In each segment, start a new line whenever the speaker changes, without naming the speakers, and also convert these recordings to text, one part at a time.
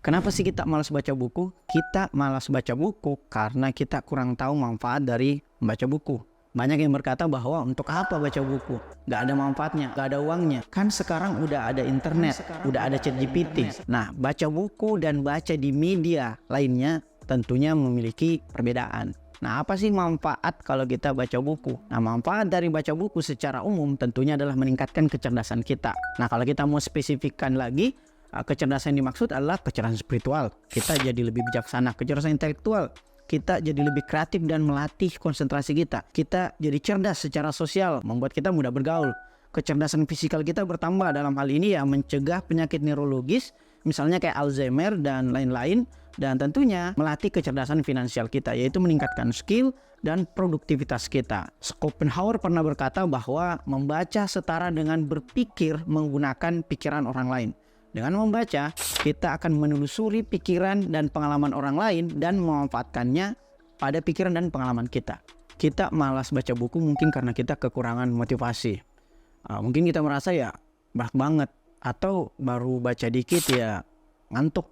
Kenapa sih kita malas baca buku? Kita malas baca buku karena kita kurang tahu manfaat dari membaca buku. Banyak yang berkata bahwa untuk apa baca buku? Gak ada manfaatnya, gak ada uangnya. Kan sekarang udah ada internet, udah ada ChatGPT. Nah, baca buku dan baca di media lainnya tentunya memiliki perbedaan. Nah, apa sih manfaat kalau kita baca buku? Nah, manfaat dari baca buku secara umum tentunya adalah meningkatkan kecerdasan kita. Nah, kalau kita mau spesifikkan lagi, kecerdasan yang dimaksud adalah kecerdasan spiritual. Kita jadi lebih bijaksana. Kecerdasan intelektual, kita jadi lebih kreatif dan melatih konsentrasi kita. Kita jadi cerdas secara sosial, membuat kita mudah bergaul. Kecerdasan fisikal kita bertambah, dalam hal ini ya mencegah penyakit neurologis, misalnya kayak Alzheimer dan lain-lain. Dan tentunya melatih kecerdasan finansial kita, yaitu meningkatkan skill dan produktivitas kita. Schopenhauer pernah berkata bahwa membaca setara dengan berpikir menggunakan pikiran orang lain. Dengan membaca, kita akan menelusuri pikiran dan pengalaman orang lain dan memanfaatkannya pada pikiran dan pengalaman kita. Kita malas baca buku mungkin karena kita kekurangan motivasi. Mungkin kita merasa ya berat banget, atau baru baca dikit ya ngantuk,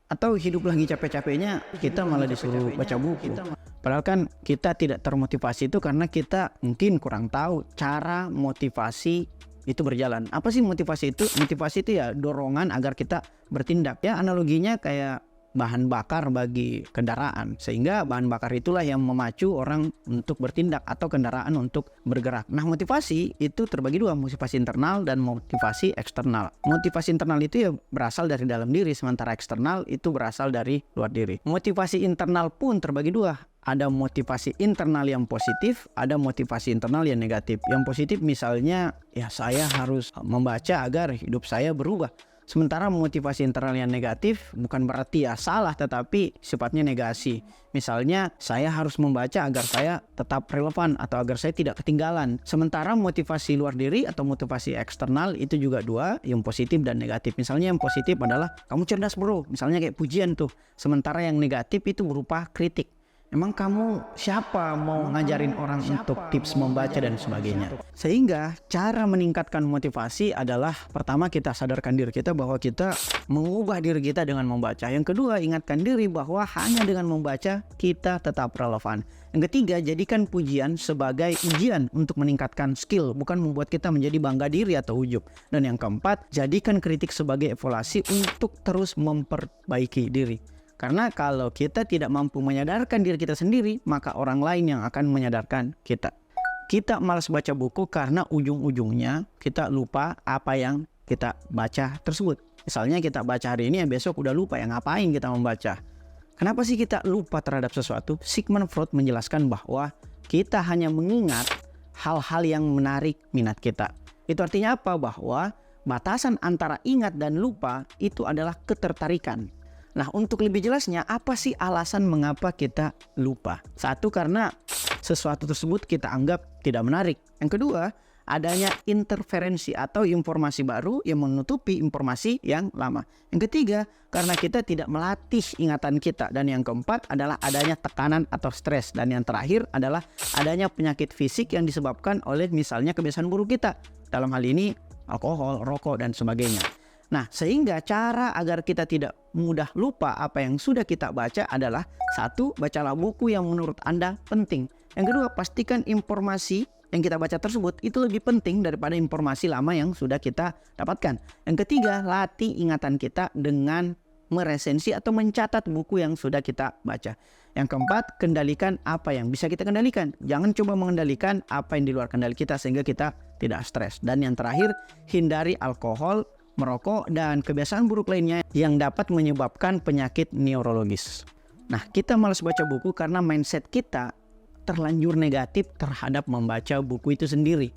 atau hidup lagi capek-capeknya kita malah disuruh baca buku. Padahal kan kita tidak termotivasi itu karena kita mungkin kurang tahu cara motivasi itu berjalan. Apa sih motivasi itu? Motivasi itu ya dorongan agar kita bertindak. Ya analoginya kayak bahan bakar bagi kendaraan, sehingga bahan bakar itulah yang memacu orang untuk bertindak atau kendaraan untuk bergerak. Nah, motivasi itu terbagi dua, motivasi internal dan motivasi eksternal. Motivasi internal itu ya berasal dari dalam diri, sementara eksternal itu berasal dari luar diri. Motivasi internal pun terbagi dua. Ada motivasi internal yang positif, ada motivasi internal yang negatif. Yang positif misalnya, ya saya harus membaca agar hidup saya berubah. Sementara motivasi internal yang negatif bukan berarti ya salah, tetapi sifatnya negasi. Misalnya, saya harus membaca agar saya tetap relevan atau agar saya tidak ketinggalan. Sementara motivasi luar diri atau motivasi eksternal itu juga dua, yang positif dan negatif. Misalnya yang positif adalah, kamu cerdas bro, misalnya kayak pujian tuh. Sementara yang negatif itu berupa kritik. Emang kamu siapa mau ngajarin orang untuk tips membaca dan sebagainya. Sehingga cara meningkatkan motivasi adalah pertama kita sadarkan diri kita bahwa kita mengubah diri kita dengan membaca. Yang kedua, ingatkan diri bahwa hanya dengan membaca kita tetap relevan. Yang ketiga, jadikan pujian sebagai ujian untuk meningkatkan skill, bukan membuat kita menjadi bangga diri atau ujub. Dan yang keempat, jadikan kritik sebagai evaluasi untuk terus memperbaiki diri. Karena kalau kita tidak mampu menyadarkan diri kita sendiri, maka orang lain yang akan menyadarkan kita. Kita malas baca buku karena ujung-ujungnya kita lupa apa yang kita baca tersebut. Misalnya kita baca hari ini, ya besok udah lupa ya ngapain kita membaca. Kenapa sih kita lupa terhadap sesuatu? Sigmund Freud menjelaskan bahwa kita hanya mengingat hal-hal yang menarik minat kita. Itu artinya apa? Bahwa batasan antara ingat dan lupa itu adalah ketertarikan. Nah, untuk lebih jelasnya, apa sih alasan mengapa kita lupa? Satu, karena sesuatu tersebut kita anggap tidak menarik. Yang kedua, adanya interferensi atau informasi baru yang menutupi informasi yang lama. Yang ketiga, karena kita tidak melatih ingatan kita. Dan yang keempat adalah adanya tekanan atau stres. Dan yang terakhir adalah adanya penyakit fisik yang disebabkan oleh misalnya kebiasaan buruk kita. Dalam hal ini, alkohol, rokok, dan sebagainya. Nah, sehingga cara agar kita tidak mudah lupa apa yang sudah kita baca adalah satu, bacalah buku yang menurut Anda penting. Yang kedua, pastikan informasi yang kita baca tersebut itu lebih penting daripada informasi lama yang sudah kita dapatkan. Yang ketiga, latih ingatan kita dengan meresensi atau mencatat buku yang sudah kita baca. Yang keempat, kendalikan apa yang bisa kita kendalikan. Jangan coba mengendalikan apa yang di luar kendali kita sehingga kita tidak stres. Dan yang terakhir, hindari alkohol, merokok, dan kebiasaan buruk lainnya yang dapat menyebabkan penyakit neurologis. Nah, kita malas baca buku karena mindset kita terlanjur negatif terhadap membaca buku itu sendiri.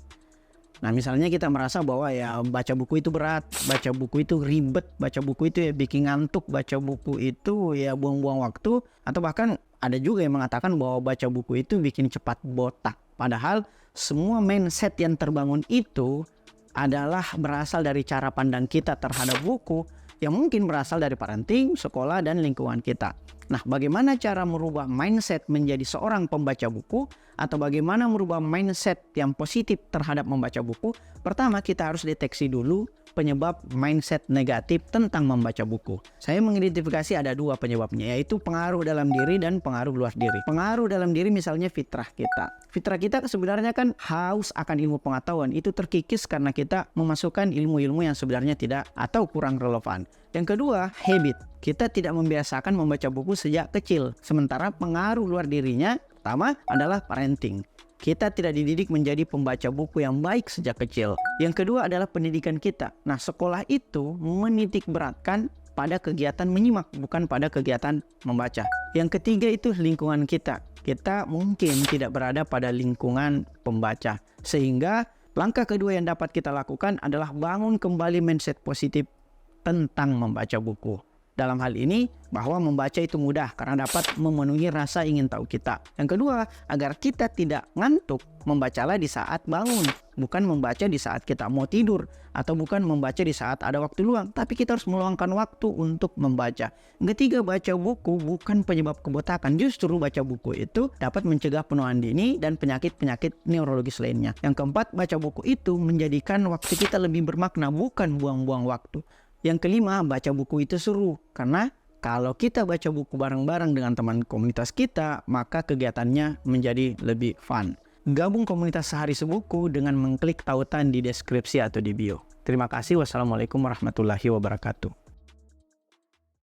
Nah, misalnya kita merasa bahwa ya baca buku itu berat, baca buku itu ribet, baca buku itu ya bikin ngantuk, baca buku itu ya buang-buang waktu, atau bahkan ada juga yang mengatakan bahwa baca buku itu bikin cepat botak. Padahal semua mindset yang terbangun itu adalah berasal dari cara pandang kita terhadap buku yang mungkin berasal dari parenting, sekolah, dan lingkungan kita. Nah, bagaimana cara merubah mindset menjadi seorang pembaca buku atau bagaimana merubah mindset yang positif terhadap membaca buku? Pertama, kita harus deteksi dulu penyebab mindset negatif tentang membaca buku? Saya mengidentifikasi ada 2 penyebabnya, yaitu pengaruh dalam diri dan pengaruh luar diri. Pengaruh dalam diri misalnya fitrah kita. Fitrah kita sebenarnya kan haus akan ilmu pengetahuan. Itu terkikis karena kita memasukkan ilmu-ilmu yang sebenarnya tidak atau kurang relevan. Yang kedua, habit. Kita tidak membiasakan membaca buku sejak kecil. Sementara pengaruh luar dirinya pertama adalah parenting. Kita tidak dididik menjadi pembaca buku yang baik sejak kecil. Yang kedua adalah pendidikan kita. Nah, sekolah itu menitik beratkan pada kegiatan menyimak, bukan pada kegiatan membaca. Yang ketiga itu lingkungan kita. Kita mungkin tidak berada pada lingkungan pembaca. Sehingga langkah kedua yang dapat kita lakukan adalah bangun kembali mindset positif tentang membaca buku. Dalam hal ini, bahwa membaca itu mudah karena dapat memenuhi rasa ingin tahu kita. Yang kedua, agar kita tidak ngantuk, membacalah di saat bangun. Bukan membaca di saat kita mau tidur, atau bukan membaca di saat ada waktu luang. Tapi kita harus meluangkan waktu untuk membaca. Yang ketiga, baca buku bukan penyebab kebotakan. Justru baca buku itu dapat mencegah penuaan dini dan penyakit-penyakit neurologis lainnya. Yang keempat, baca buku itu menjadikan waktu kita lebih bermakna, bukan buang-buang waktu. Yang kelima, baca buku itu seru. Karena kalau kita baca buku bareng-bareng dengan teman komunitas kita, maka kegiatannya menjadi lebih fun. Gabung komunitas Sehari Sebuku dengan mengklik tautan di deskripsi atau di bio. Terima kasih. Wassalamualaikum warahmatullahi wabarakatuh.